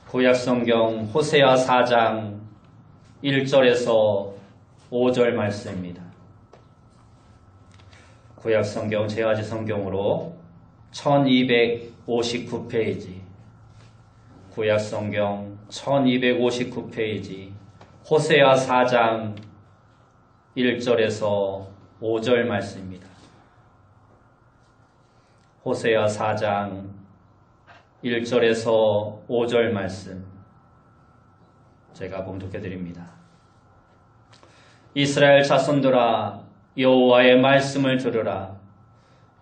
구약성경 호세아 4장 1절에서 5절 말씀입니다. 구약성경 제아지 성경으로 1259페이지, 구약성경 1259페이지 호세아 4장 1절에서 5절 말씀입니다. 호세아 4장 1절에서 5절 말씀 제가 봉독해 드립니다. 이스라엘 자손들아, 여호와의 말씀을 들으라.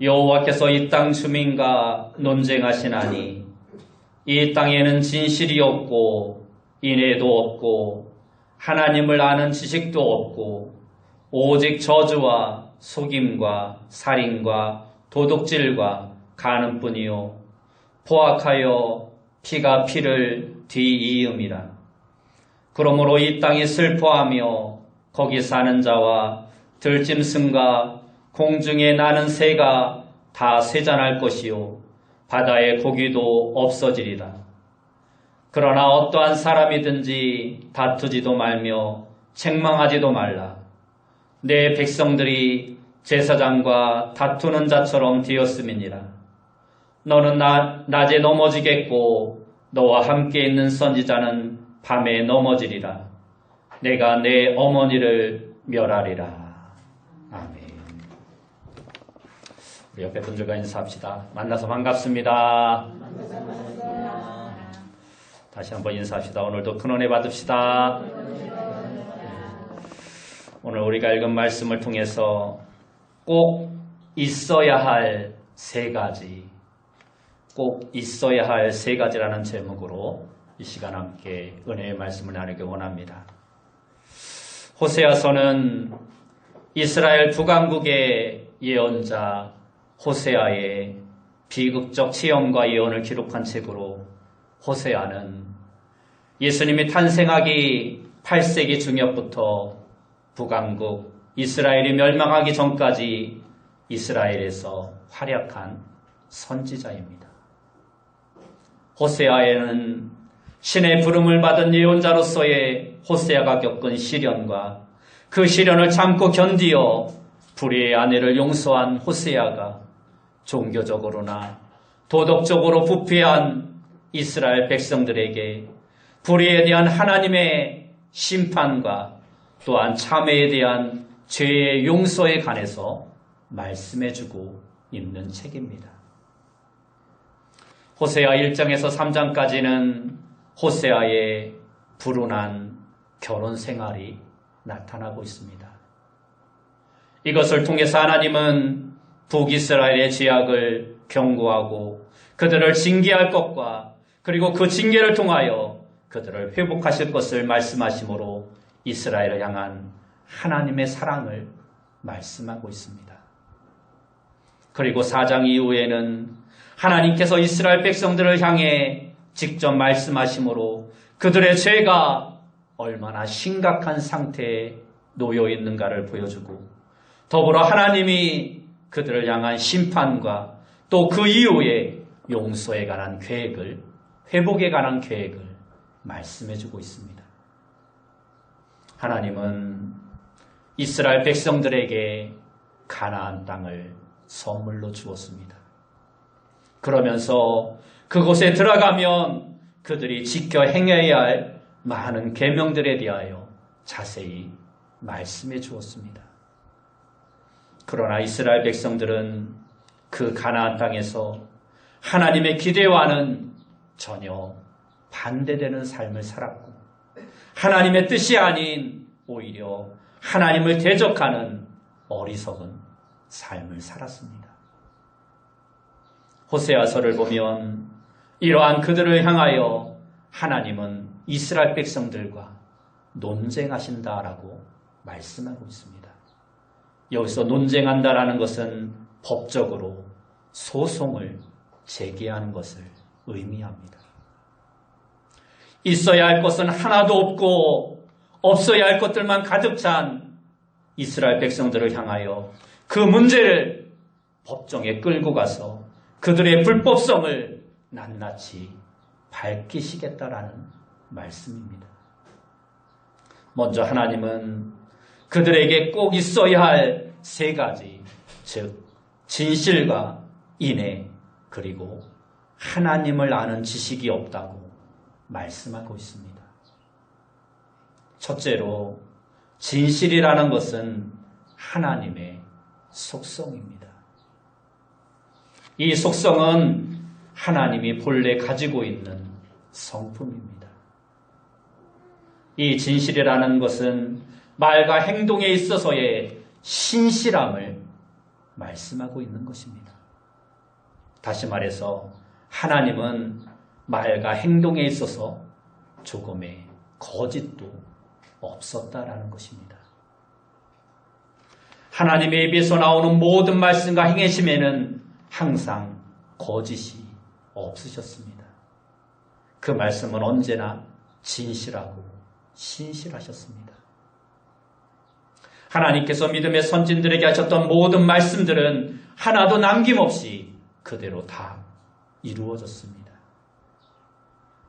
여호와께서 이 땅 주민과 논쟁하시나니 이 땅에는 진실이 없고 인애도 없고 하나님을 아는 지식도 없고 오직 저주와 속임과 살인과 도둑질과 간음뿐이요 포악하여 피가 피를 뒤이음이라. 그러므로 이 땅이 슬퍼하며 거기 사는 자와 들짐승과 공중에 나는 새가 다 쇠잔할 것이요 바다의 고기도 없어지리라. 그러나 어떠한 사람이든지 다투지도 말며 책망하지도 말라. 내 백성들이 제사장과 다투는 자처럼 되었음이니라. 너는 낮에 넘어지겠고 너와 함께 있는 선지자는 밤에 넘어지리라. 내가 내 어머니를 멸하리라. 아멘. 우리 옆에 분들과 인사합시다. 만나서 반갑습니다. 다시 한번 인사합시다. 오늘도 큰 은혜 받읍시다. 오늘 우리가 읽은 말씀을 통해서 꼭 있어야 할 세 가지, 꼭 있어야 할 세 가지라는 제목으로 이 시간 함께 은혜의 말씀을 나누기 원합니다. 호세아서는 이스라엘 북왕국의 예언자 호세아의 비극적 체험과 예언을 기록한 책으로, 호세아는 예수님이 탄생하기 8세기 중엽부터 북왕국 이스라엘이 멸망하기 전까지 이스라엘에서 활약한 선지자입니다. 호세아에는 신의 부름을 받은 예언자로서의 호세아가 겪은 시련과 그 시련을 참고 견디어 불의의 아내를 용서한 호세아가 종교적으로나 도덕적으로 부패한 이스라엘 백성들에게 불의에 대한 하나님의 심판과 또한 참회에 대한 죄의 용서에 관해서 말씀해주고 있는 책입니다. 호세아 1장에서 3장까지는 호세아의 불운한 결혼 생활이 나타나고 있습니다. 이것을 통해서 하나님은 북이스라엘의 죄악을 경고하고 그들을 징계할 것과 그리고 그 징계를 통하여 그들을 회복하실 것을 말씀하심으로 이스라엘을 향한 하나님의 사랑을 말씀하고 있습니다. 그리고 4장 이후에는 하나님께서 이스라엘 백성들을 향해 직접 말씀하심으로 그들의 죄가 얼마나 심각한 상태에 놓여 있는가를 보여주고, 더불어 하나님이 그들을 향한 심판과 또 그 이후에 용서에 관한 계획을, 회복에 관한 계획을 말씀해주고 있습니다. 하나님은 이스라엘 백성들에게 가나안 땅을 선물로 주었습니다. 그러면서 그곳에 들어가면 그들이 지켜 행해야 할 많은 계명들에 대하여 자세히 말씀해 주었습니다. 그러나 이스라엘 백성들은 그 가나안 땅에서 하나님의 기대와는 전혀 반대되는 삶을 살았고, 하나님의 뜻이 아닌 오히려 하나님을 대적하는 어리석은 삶을 살았습니다. 호세아서를 보면 이러한 그들을 향하여 하나님은 이스라엘 백성들과 논쟁하신다라고 말씀하고 있습니다. 여기서 논쟁한다라는 것은 법적으로 소송을 제기하는 것을 의미합니다. 있어야 할 것은 하나도 없고 없어야 할 것들만 가득 찬 이스라엘 백성들을 향하여 그 문제를 법정에 끌고 가서 그들의 불법성을 낱낱이 밝히시겠다라는 말씀입니다. 먼저 하나님은 그들에게 꼭 있어야 할 세 가지, 즉 진실과 인애 그리고 하나님을 아는 지식이 없다고 말씀하고 있습니다. 첫째로 진실이라는 것은 하나님의 속성입니다. 이 속성은 하나님이 본래 가지고 있는 성품입니다. 이 진실이라는 것은 말과 행동에 있어서의 신실함을 말씀하고 있는 것입니다. 다시 말해서 하나님은 말과 행동에 있어서 조금의 거짓도 없었다라는 것입니다. 하나님의 입에서 나오는 모든 말씀과 행하심에는 항상 거짓이 없으셨습니다. 그 말씀은 언제나 진실하고 신실하셨습니다. 하나님께서 믿음의 선진들에게 하셨던 모든 말씀들은 하나도 남김없이 그대로 다 이루어졌습니다.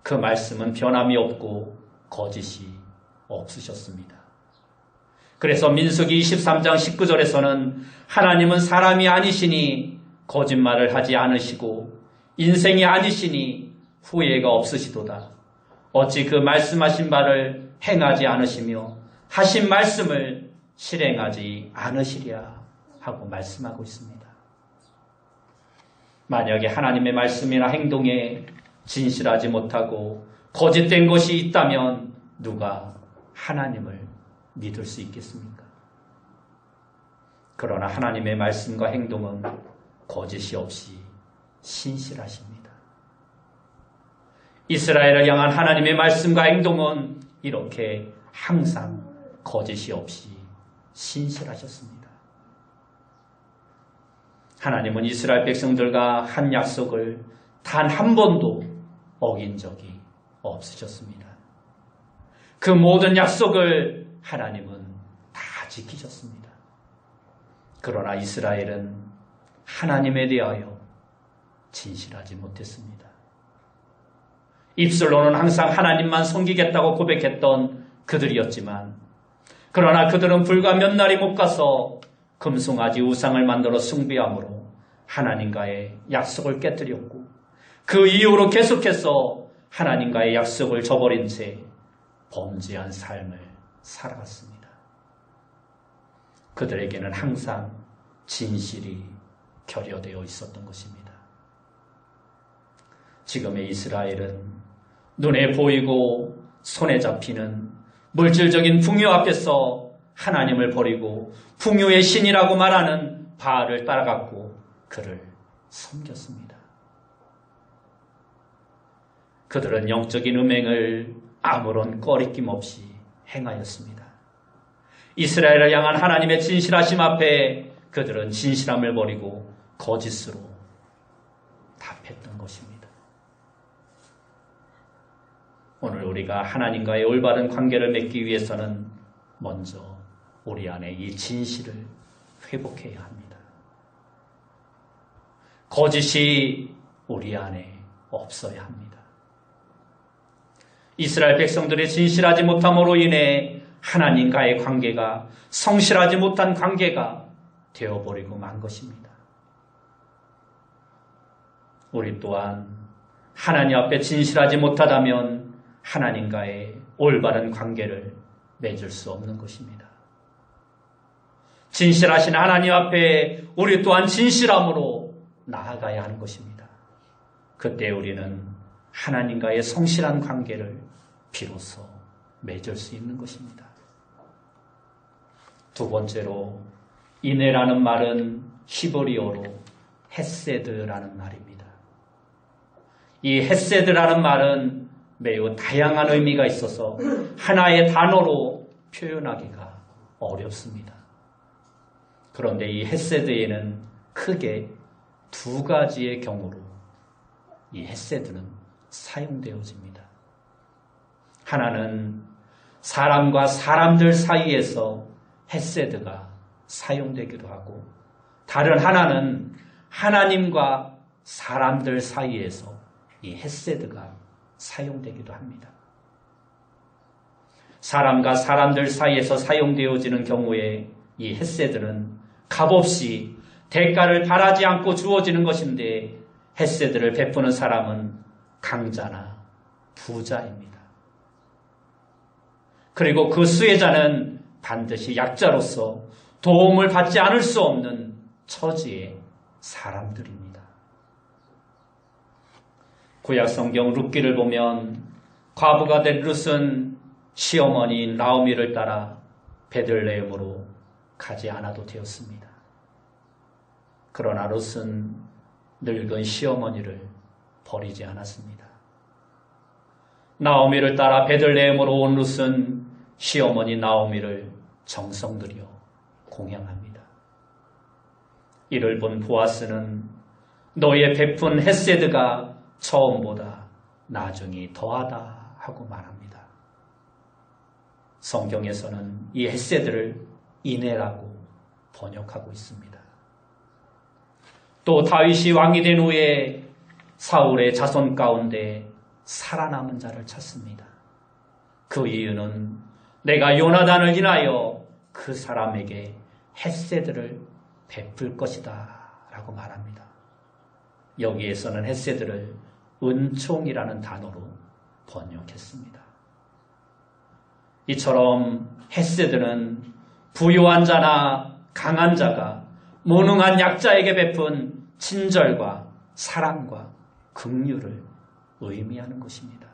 그 말씀은 변함이 없고 거짓이 없으셨습니다. 그래서 민수기 23장 19절에서는 하나님은 사람이 아니시니 거짓말을 하지 않으시고 인생이 아니시니 후회가 없으시도다. 어찌 그 말씀하신 바를 행하지 않으시며 하신 말씀을 실행하지 않으시랴 하고 말씀하고 있습니다. 만약에 하나님의 말씀이나 행동에 진실하지 못하고 거짓된 것이 있다면 누가 하나님을 믿을 수 있겠습니까? 그러나 하나님의 말씀과 행동은 거짓이 없이 신실하십니다. 이스라엘을 향한 하나님의 말씀과 행동은 이렇게 항상 거짓이 없이 신실하셨습니다. 하나님은 이스라엘 백성들과 한 약속을 단 한 번도 어긴 적이 없으셨습니다. 그 모든 약속을 하나님은 다 지키셨습니다. 그러나 이스라엘은 하나님에 대하여 진실하지 못했습니다. 입술로는 항상 하나님만 섬기겠다고 고백했던 그들이었지만 그러나 그들은 불과 몇 날이 못 가서 금송아지 우상을 만들어 숭배함으로 하나님과의 약속을 깨뜨렸고 그 이후로 계속해서 하나님과의 약속을 저버린 채 범죄한 삶을 살아갔습니다. 그들에게는 항상 진실이 결여되어 있었던 것입니다. 지금의 이스라엘은 눈에 보이고 손에 잡히는 물질적인 풍요 앞에서 하나님을 버리고 풍요의 신이라고 말하는 바알을 따라갔고 그를 섬겼습니다. 그들은 영적인 음행을 아무런 꺼리낌 없이 행하였습니다. 이스라엘을 향한 하나님의 진실하심 앞에 그들은 진실함을 버리고 거짓으로 답했던 것입니다. 오늘 우리가 하나님과의 올바른 관계를 맺기 위해서는 먼저 우리 안에 이 진실을 회복해야 합니다. 거짓이 우리 안에 없어야 합니다. 이스라엘 백성들이 진실하지 못함으로 인해 하나님과의 관계가 성실하지 못한 관계가 되어버리고 만 것입니다. 우리 또한 하나님 앞에 진실하지 못하다면 하나님과의 올바른 관계를 맺을 수 없는 것입니다. 진실하신 하나님 앞에 우리 또한 진실함으로 나아가야 하는 것입니다. 그때 우리는 하나님과의 성실한 관계를 비로소 맺을 수 있는 것입니다. 두 번째로 인애라는 말은 히브리어로 헤세드라는 말입니다. 이 헤세드라는 말은 매우 다양한 의미가 있어서 하나의 단어로 표현하기가 어렵습니다. 그런데 이 헤세드에는 크게 두 가지의 경우로 이 헤세드는 사용되어집니다. 하나는 사람과 사람들 사이에서 헤세드가 사용되기도 하고 다른 하나는 하나님과 사람들 사이에서 이 헤세드가 사용되기도 합니다. 사람과 사람들 사이에서 사용되어지는 경우에 이 헤세드는 값없이 대가를 바라지 않고 주어지는 것인데 헤세드를 베푸는 사람은 강자나 부자입니다. 그리고 그 수혜자는 반드시 약자로서 도움을 받지 않을 수 없는 처지의 사람들입니다. 구약 성경 룻기를 보면 과부가 된 룻은 시어머니인 나오미를 따라 베들레헴으로 가지 않아도 되었습니다. 그러나 룻은 늙은 시어머니를 버리지 않았습니다. 나오미를 따라 베들레헴으로 온 룻은 시어머니 나오미를 정성 들여 공양합니다. 이를 본 보아스는 너의 베푼 헤세드가 처음보다 나중이 더하다 하고 말합니다. 성경에서는 이 헤세드를 인애라고 번역하고 있습니다. 또 다윗이 왕이 된 후에 사울의 자손 가운데 살아남은 자를 찾습니다. 그 이유는 내가 요나단을 인하여 그 사람에게 헤세드를 베풀 것이다 라고 말합니다. 여기에서는 헤세드를 은총이라는 단어로 번역했습니다. 이처럼 헤세드는 부유한 자나 강한 자가 무능한 약자에게 베푼 친절과 사랑과 긍휼을 의미하는 것입니다.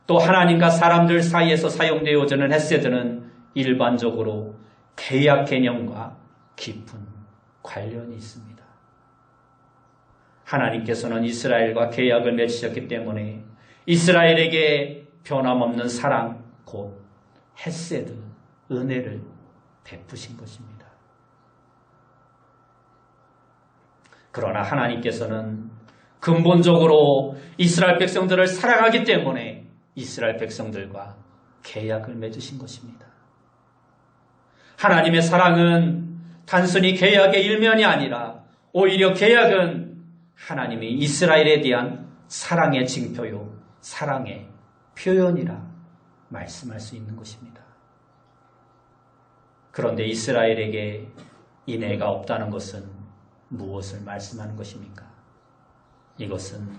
또 하나님과 사람들 사이에서 사용되어지는 헤세드는 일반적으로 계약 개념과 깊은 관련이 있습니다. 하나님께서는 이스라엘과 계약을 맺으셨기 때문에 이스라엘에게 변함없는 사랑, 곧 헤세드, 은혜를 베푸신 것입니다. 그러나 하나님께서는 근본적으로 이스라엘 백성들을 사랑하기 때문에 이스라엘 백성들과 계약을 맺으신 것입니다. 하나님의 사랑은 단순히 계약의 일면이 아니라 오히려 계약은 하나님이 이스라엘에 대한 사랑의 징표요, 사랑의 표현이라 말씀할 수 있는 것입니다. 그런데 이스라엘에게 인애가 없다는 것은 무엇을 말씀하는 것입니까? 이것은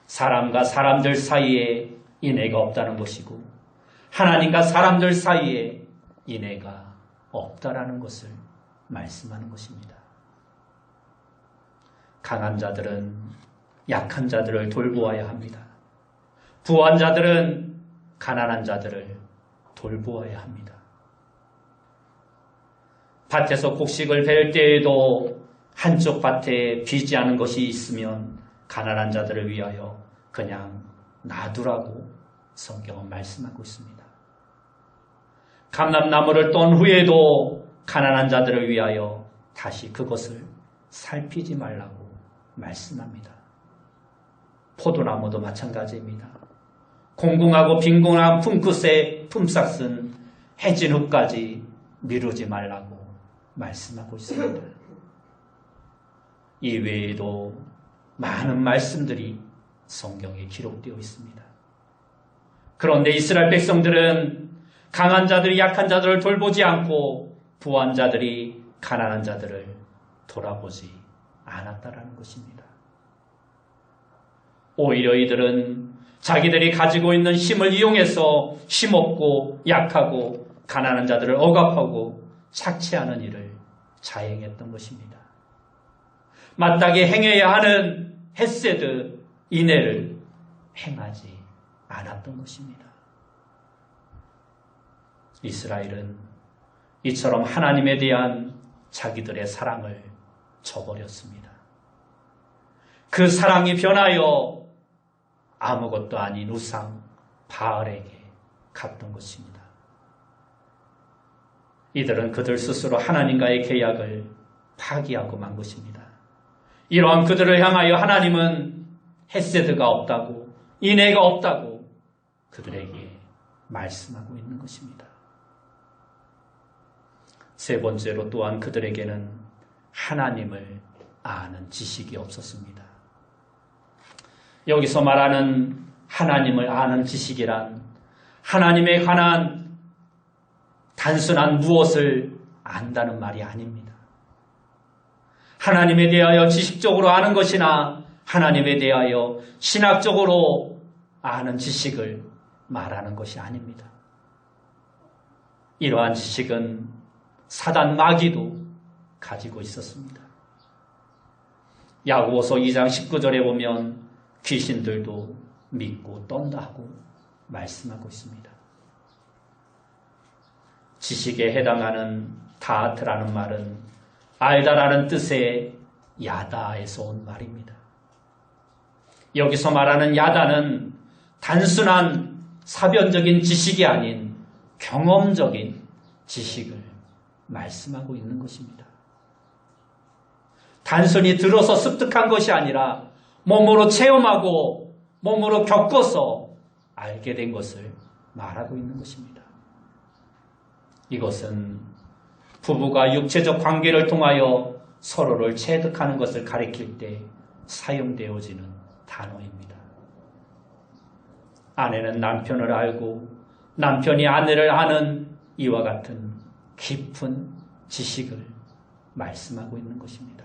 사람과 사람들 사이에 인애가 없다는 것이고 하나님과 사람들 사이에 인애가 없다라는 것을 말씀하는 것입니다. 강한 자들은 약한 자들을 돌보아야 합니다. 부한 자들은 가난한 자들을 돌보아야 합니다. 밭에서 곡식을 벨 때에도 한쪽 밭에 비지 않은 것이 있으면 가난한 자들을 위하여 그냥 놔두라고 성경은 말씀하고 있습니다. 감람나무를 떤 후에도 가난한 자들을 위하여 다시 그것을 살피지 말라고 말씀합니다. 포도나무도 마찬가지입니다. 공공하고 빈곤한 품끝에 품삯은 해진 후까지 미루지 말라고 말씀하고 있습니다. 이 외에도 많은 말씀들이 성경에 기록되어 있습니다. 그런데 이스라엘 백성들은 강한 자들이 약한 자들을 돌보지 않고 부한 자들이 가난한 자들을 돌아보지 않았다라는 것입니다. 오히려 이들은 자기들이 가지고 있는 힘을 이용해서 힘없고 약하고 가난한 자들을 억압하고 착취하는 일을 자행했던 것입니다. 마땅히 행해야 하는 헤세드, 인애를 행하지 않았던 것입니다. 이스라엘은 이처럼 하나님에 대한 자기들의 사랑을 저버렸습니다. 그 사랑이 변하여 아무것도 아닌 우상 바알에게 갔던 것입니다. 이들은 그들 스스로 하나님과의 계약을 파기하고 만 것입니다. 이러한 그들을 향하여 하나님은 헤세드가 없다고, 인애가 없다고 그들에게 말씀하고 있는 것입니다. 세 번째로 또한 그들에게는 하나님을 아는 지식이 없었습니다. 여기서 말하는 하나님을 아는 지식이란 하나님에 관한 단순한 무엇을 안다는 말이 아닙니다. 하나님에 대하여 지식적으로 아는 것이나 하나님에 대하여 신학적으로 아는 지식을 말하는 것이 아닙니다. 이러한 지식은 사단 마귀도 가지고 있었습니다. 야고보서 2장 19절에 보면 귀신들도 믿고 떤다 하고 말씀하고 있습니다. 지식에 해당하는 다트라는 말은 알다라는 뜻의 야다에서 온 말입니다. 여기서 말하는 야다는 단순한 사변적인 지식이 아닌 경험적인 지식을 말씀하고 있는 것입니다. 단순히 들어서 습득한 것이 아니라 몸으로 체험하고 몸으로 겪어서 알게 된 것을 말하고 있는 것입니다. 이것은 부부가 육체적 관계를 통하여 서로를 체득하는 것을 가리킬 때 사용되어지는 단어입니다. 아내는 남편을 알고 남편이 아내를 아는 이와 같은 깊은 지식을 말씀하고 있는 것입니다.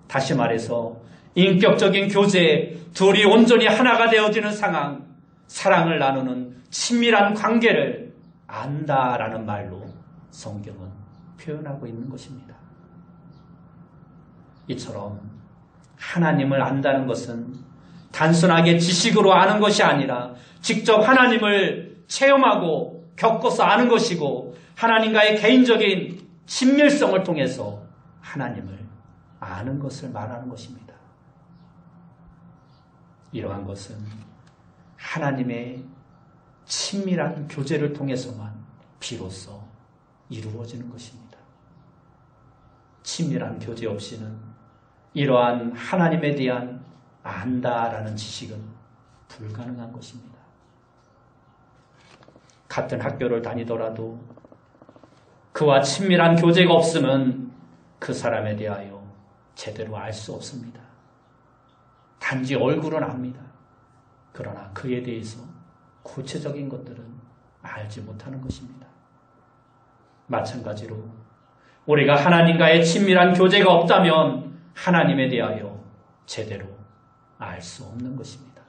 다시 말해서 인격적인 교제, 둘이 온전히 하나가 되어지는 상황, 사랑을 나누는 친밀한 관계를 안다라는 말로 성경은 표현하고 있는 것입니다. 이처럼 하나님을 안다는 것은 단순하게 지식으로 아는 것이 아니라 직접 하나님을 체험하고 겪어서 아는 것이고 하나님과의 개인적인 친밀성을 통해서 하나님을 아는 것을 말하는 것입니다. 이러한 것은 하나님의 친밀한 교제를 통해서만 비로소 이루어지는 것입니다. 친밀한 교제 없이는 이러한 하나님에 대한 안다라는 지식은 불가능한 것입니다. 같은 학교를 다니더라도 그와 친밀한 교제가 없으면 그 사람에 대하여 제대로 알 수 없습니다. 단지 얼굴은 압니다. 그러나 그에 대해서 구체적인 것들은 알지 못하는 것입니다. 마찬가지로 우리가 하나님과의 친밀한 교제가 없다면 하나님에 대하여 제대로 알 수 없는 것입니다.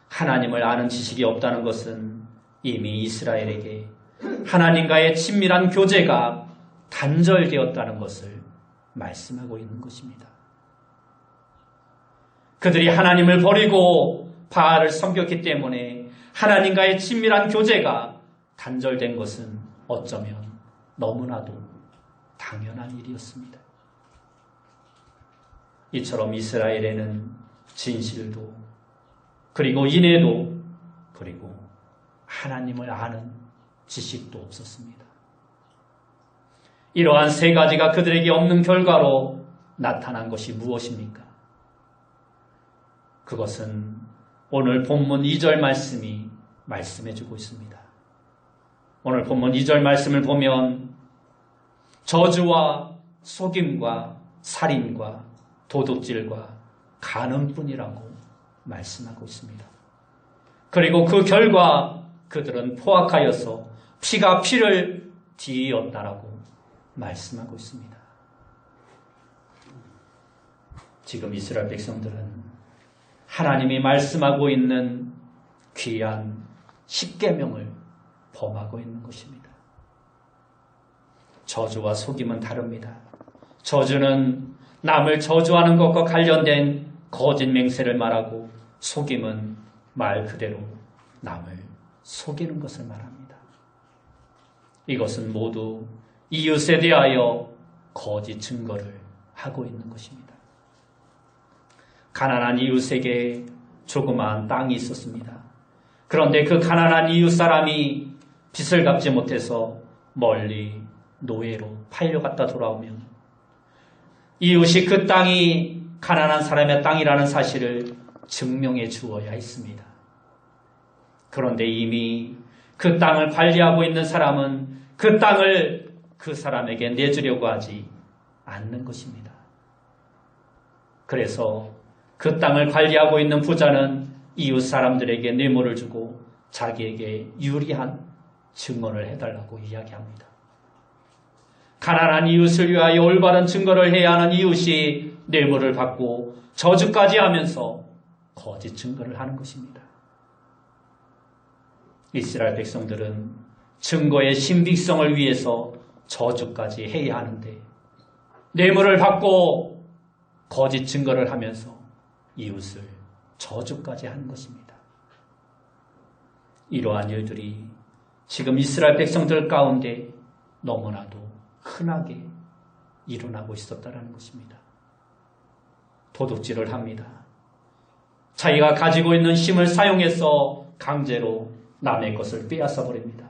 하나님을 아는 지식이 없다는 것은 이미 이스라엘에게 하나님과의 친밀한 교제가 단절되었다는 것을 말씀하고 있는 것입니다. 그들이 하나님을 버리고 바알을 섬겼기 때문에 하나님과의 친밀한 교제가 단절된 것은 어쩌면 너무나도 당연한 일이었습니다. 이처럼 이스라엘에는 진실도 그리고 인애도 그리고 하나님을 아는 지식도 없었습니다. 이러한 세 가지가 그들에게 없는 결과로 나타난 것이 무엇입니까? 그것은 오늘 본문 2절 말씀이 말씀해주고 있습니다. 오늘 본문 2절 말씀을 보면 저주와 속임과 살인과 도둑질과 간음뿐이라고 말씀하고 있습니다. 그리고 그 결과 그들은 포악하여서 피가 피를 뒤이었다라고 말씀하고 있습니다. 지금 이스라엘 백성들은 하나님이 말씀하고 있는 귀한 십계명을 범하고 있는 것입니다. 저주와 속임은 다릅니다. 저주는 남을 저주하는 것과 관련된 거짓 맹세를 말하고 속임은 말 그대로 남을 속이는 것을 말합니다. 이것은 모두 이웃에 대하여 거짓 증거를 하고 있는 것입니다. 가난한 이웃에게 조그마한 땅이 있었습니다. 그런데 그 가난한 이웃 사람이 빚을 갚지 못해서 멀리 노예로 팔려갔다 돌아오면 이웃이 그 땅이 가난한 사람의 땅이라는 사실을 증명해 주어야 했습니다. 그런데 이미 그 땅을 관리하고 있는 사람은 그 땅을 그 사람에게 내주려고 하지 않는 것입니다. 그래서 그 땅을 관리하고 있는 부자는 이웃 사람들에게 뇌물을 주고 자기에게 유리한 증언을 해달라고 이야기합니다. 가난한 이웃을 위하여 올바른 증거를 해야 하는 이웃이 뇌물을 받고 저주까지 하면서 거짓 증거를 하는 것입니다. 이스라엘 백성들은 증거의 신빙성을 위해서 저주까지 해야 하는데 뇌물을 받고 거짓 증거를 하면서 이웃을 저주까지 하는 것입니다. 이러한 일들이 지금 이스라엘 백성들 가운데 너무나도 흔하게 일어나고 있었다는 것입니다. 도둑질을 합니다. 자기가 가지고 있는 힘을 사용해서 강제로 남의 것을 빼앗아 버립니다.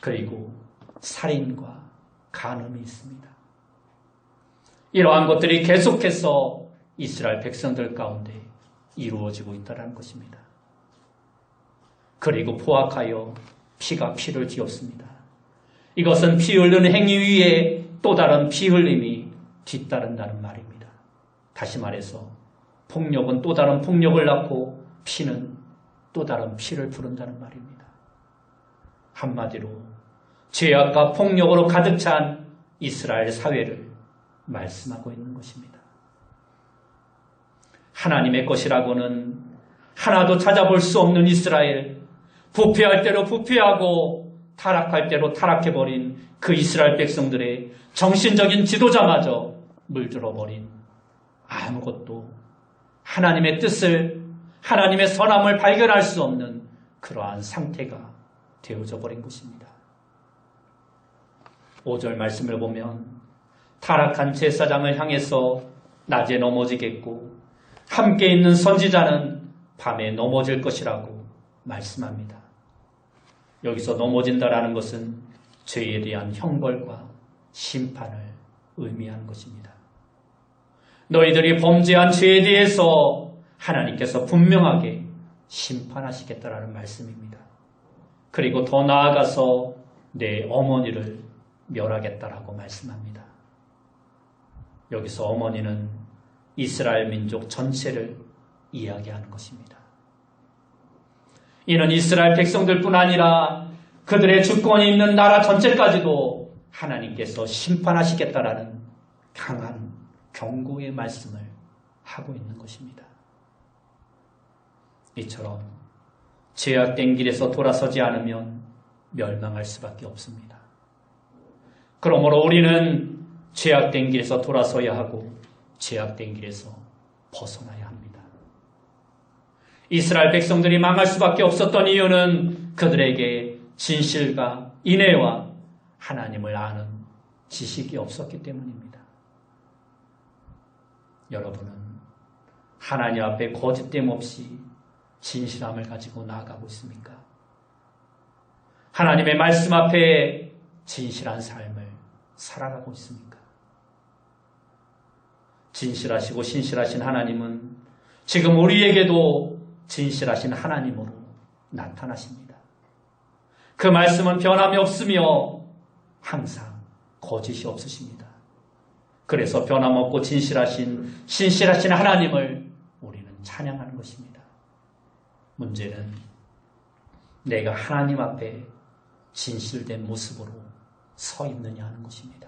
그리고 살인과 간음이 있습니다. 이러한 것들이 계속해서 이스라엘 백성들 가운데 이루어지고 있다는 것입니다. 그리고 포악하여 피가 피를 뒤엎습니다. 이것은 피 흘리는 행위 위에 또 다른 피 흘림이 뒤따른다는 말입니다. 다시 말해서 폭력은 또 다른 폭력을 낳고 피는 또 다른 피를 부른다는 말입니다. 한마디로 죄악과 폭력으로 가득 찬 이스라엘 사회를 말씀하고 있는 것입니다. 하나님의 것이라고는 하나도 찾아볼 수 없는 이스라엘, 부패할 대로 부패하고 타락할 대로 타락해버린 그 이스라엘 백성들의 정신적인 지도자마저 물들어버린 아무것도 하나님의 뜻을, 하나님의 선함을 발견할 수 없는 그러한 상태가 되어져 버린 것입니다. 5절 말씀을 보면 타락한 제사장을 향해서 낮에 넘어지겠고 함께 있는 선지자는 밤에 넘어질 것이라고 말씀합니다. 여기서 넘어진다라는 것은 죄에 대한 형벌과 심판을 의미하는 것입니다. 너희들이 범죄한 죄에 대해서 하나님께서 분명하게 심판하시겠다라는 말씀입니다. 그리고 더 나아가서 내 어머니를 멸하겠다라고 말씀합니다. 여기서 어머니는 이스라엘 민족 전체를 이야기하는 것입니다. 이는 이스라엘 백성들뿐 아니라 그들의 주권이 있는 나라 전체까지도 하나님께서 심판하시겠다라는 강한 경고의 말씀을 하고 있는 것입니다. 이처럼 죄악된 길에서 돌아서지 않으면 멸망할 수밖에 없습니다. 그러므로 우리는 죄악된 길에서 돌아서야 하고 죄악된 길에서 벗어나야 합니다. 이스라엘 백성들이 망할 수밖에 없었던 이유는 그들에게 진실과 인애와 하나님을 아는 지식이 없었기 때문입니다. 여러분은 하나님 앞에 거짓됨 없이 진실함을 가지고 나아가고 있습니까? 하나님의 말씀 앞에 진실한 삶을 살아가고 있습니까? 진실하시고 신실하신 하나님은 지금 우리에게도 진실하신 하나님으로 나타나십니다. 그 말씀은 변함이 없으며 항상 거짓이 없으십니다. 그래서 변함없고 신실하신 하나님을 우리는 찬양하는 것입니다. 문제는 내가 하나님 앞에 진실된 모습으로 서 있느냐 하는 것입니다.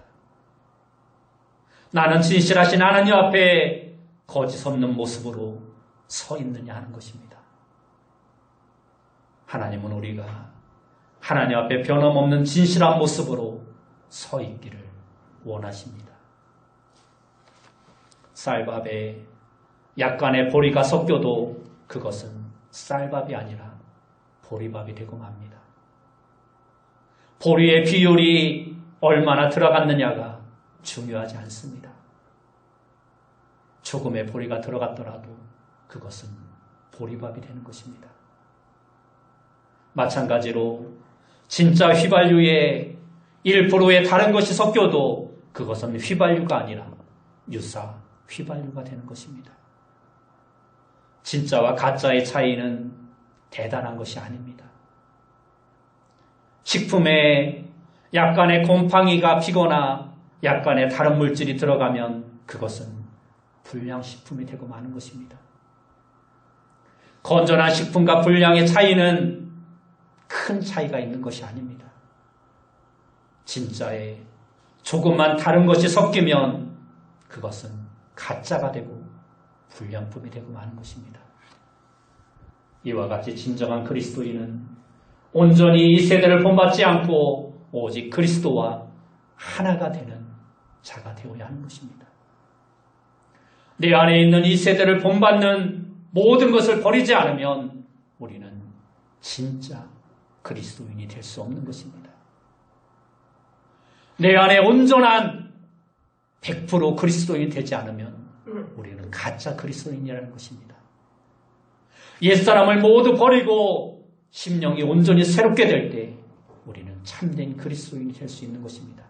나는 진실하신 하나님 앞에 거짓 없는 모습으로 서 있느냐 하는 것입니다. 하나님은 우리가 하나님 앞에 변함없는 진실한 모습으로 서 있기를 원하십니다. 쌀밥에 약간의 보리가 섞여도 그것은 쌀밥이 아니라 보리밥이 되고 맙니다. 보리의 비율이 얼마나 들어갔느냐가 중요하지 않습니다. 조금의 보리가 들어갔더라도 그것은 보리밥이 되는 것입니다. 마찬가지로 진짜 휘발유에 1%의 다른 것이 섞여도 그것은 휘발유가 아니라 유사 휘발유가 되는 것입니다. 진짜와 가짜의 차이는 대단한 것이 아닙니다. 식품에 약간의 곰팡이가 피거나 약간의 다른 물질이 들어가면 그것은 불량식품이 되고 마는 것입니다. 건전한 식품과 불량의 차이는 큰 차이가 있는 것이 아닙니다. 진짜에 조금만 다른 것이 섞이면 그것은 가짜가 되고 불량품이 되고 마는 것입니다. 이와 같이 진정한 그리스도인은 온전히 이 세대를 본받지 않고 오직 그리스도와 하나가 되는 자가 되어야 하는 것입니다. 내 안에 있는 이 세대를 본받는 모든 것을 버리지 않으면 우리는 진짜 그리스도인이 될 수 없는 것입니다. 내 안에 온전한 100% 그리스도인이 되지 않으면 우리는 가짜 그리스도인이라는 것입니다. 옛사람을 모두 버리고 심령이 온전히 새롭게 될 때 우리는 참된 그리스도인이 될 수 있는 것입니다.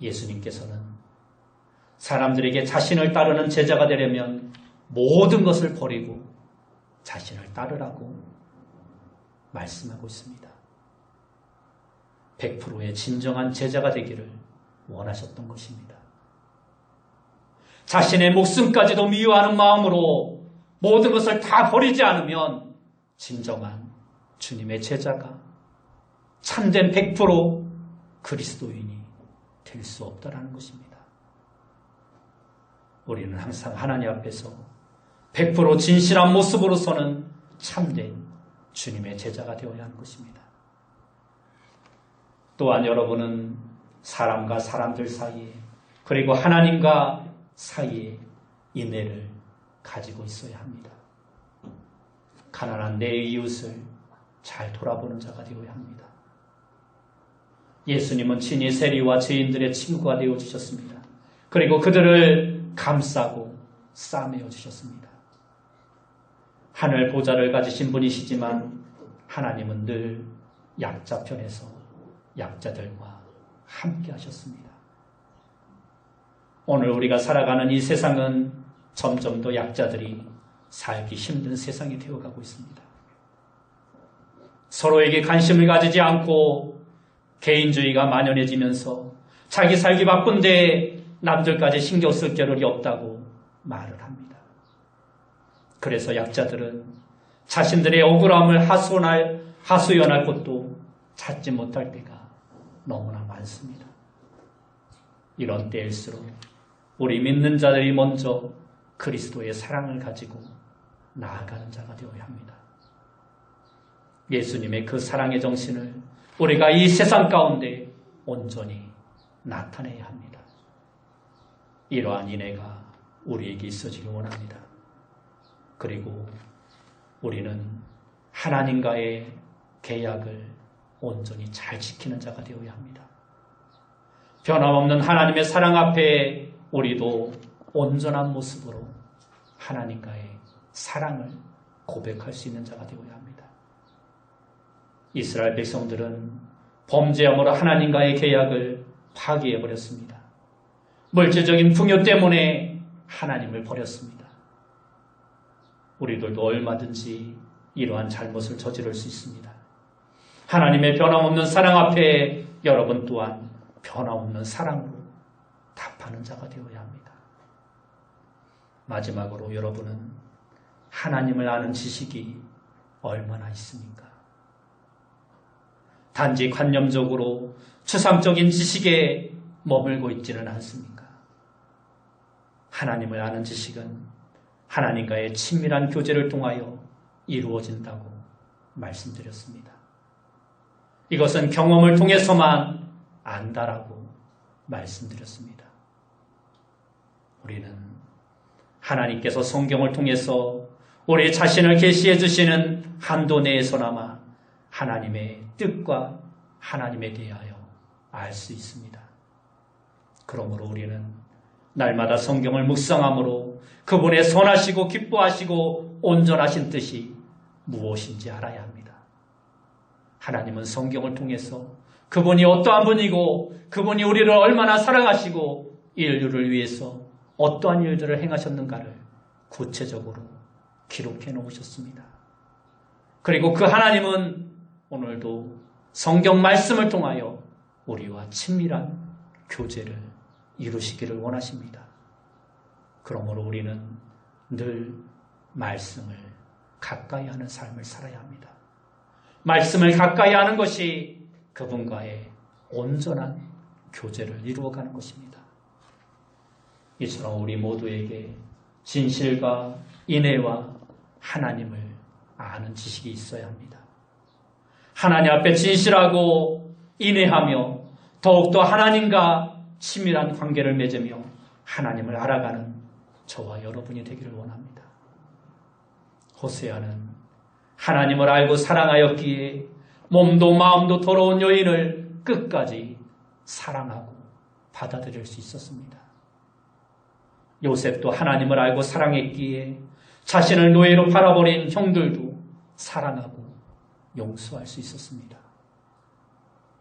예수님께서는 사람들에게 자신을 따르는 제자가 되려면 모든 것을 버리고 자신을 따르라고 말씀하고 있습니다. 100%의 진정한 제자가 되기를 원하셨던 것입니다. 자신의 목숨까지도 미워하는 마음으로 모든 것을 다 버리지 않으면 진정한 주님의 제자가 참된 100% 그리스도인이 될 수 없다라는 것입니다. 우리는 항상 하나님 앞에서 100% 진실한 모습으로서는 참된 주님의 제자가 되어야 하는 것입니다. 또한 여러분은 사람과 사람들 사이에 그리고 하나님과 사이에 인내를 가지고 있어야 합니다. 가난한 내 이웃을 잘 돌아보는 자가 되어야 합니다. 예수님은 친히 세리와 죄인들의 친구가 되어주셨습니다. 그리고 그들을 감싸고 싸매어 주셨습니다. 하늘 보좌를 가지신 분이시지만 하나님은 늘 약자 편에서 약자들과 함께 하셨습니다. 오늘 우리가 살아가는 이 세상은 점점 더 약자들이 살기 힘든 세상이 되어가고 있습니다. 서로에게 관심을 가지지 않고 개인주의가 만연해지면서 자기 살기 바쁜데 남들까지 신경 쓸 겨를이 없다고 말을 합니다. 그래서 약자들은 자신들의 억울함을 하소연할 곳도 찾지 못할 때가 너무나 많습니다. 이런 때일수록 우리 믿는 자들이 먼저 그리스도의 사랑을 가지고 나아가는 자가 되어야 합니다. 예수님의 그 사랑의 정신을 우리가 이 세상 가운데 온전히 나타내야 합니다. 이러한 인애가 우리에게 있어지길 원합니다. 그리고 우리는 하나님과의 계약을 온전히 잘 지키는 자가 되어야 합니다. 변함없는 하나님의 사랑 앞에 우리도 온전한 모습으로 하나님과의 사랑을 고백할 수 있는 자가 되어야 합니다. 이스라엘 백성들은 범죄함으로 하나님과의 계약을 파기해버렸습니다. 물질적인 풍요 때문에 하나님을 버렸습니다. 우리들도 얼마든지 이러한 잘못을 저지를 수 있습니다. 하나님의 변함없는 사랑 앞에 여러분 또한 변함없는 사랑으로 답하는 자가 되어야 합니다. 마지막으로 여러분은 하나님을 아는 지식이 얼마나 있습니까? 단지 관념적으로 추상적인 지식에 머물고 있지는 않습니까? 하나님을 아는 지식은 하나님과의 친밀한 교제를 통하여 이루어진다고 말씀드렸습니다. 이것은 경험을 통해서만 안다라고 말씀드렸습니다. 우리는 하나님께서 성경을 통해서 우리 자신을 계시해 주시는 한도 내에서나마 하나님의 뜻과 하나님에 대하여 알 수 있습니다. 그러므로 우리는 날마다 성경을 묵상함으로 그분의 선하시고 기뻐하시고 온전하신 뜻이 무엇인지 알아야 합니다. 하나님은 성경을 통해서 그분이 어떠한 분이고 그분이 우리를 얼마나 사랑하시고 인류를 위해서 어떠한 일들을 행하셨는가를 구체적으로 기록해 놓으셨습니다. 그리고 그 하나님은 오늘도 성경 말씀을 통하여 우리와 친밀한 교제를 이루시기를 원하십니다. 그러므로 우리는 늘 말씀을 가까이 하는 삶을 살아야 합니다. 말씀을 가까이 하는 것이 그분과의 온전한 교제를 이루어가는 것입니다. 이처럼 우리 모두에게 진실과 인애와 하나님을 아는 지식이 있어야 합니다. 하나님 앞에 진실하고 인애하며 더욱더 하나님과 친밀한 관계를 맺으며 하나님을 알아가는 저와 여러분이 되기를 원합니다. 호세아는 하나님을 알고 사랑하였기에 몸도 마음도 더러운 여인을 끝까지 사랑하고 받아들일 수 있었습니다. 요셉도 하나님을 알고 사랑했기에 자신을 노예로 팔아버린 형들도 사랑하고 용서할 수 있었습니다.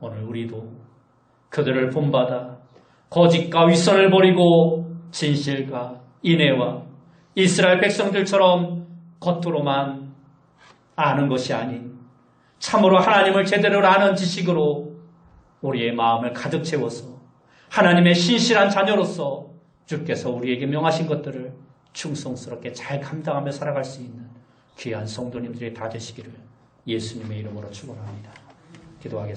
오늘 우리도 그들을 본받아 거짓과 윗선을 버리고 진실과 인애와 이스라엘 백성들처럼 겉으로만 아는 것이 아닌 참으로 하나님을 제대로 아는 지식으로 우리의 마음을 가득 채워서 하나님의 신실한 자녀로서 주께서 우리에게 명하신 것들을 충성스럽게 잘 감당하며 살아갈 수 있는 귀한 성도님들이 다 되시기를 예수님의 이름으로 축원합니다. 기도하겠습니다.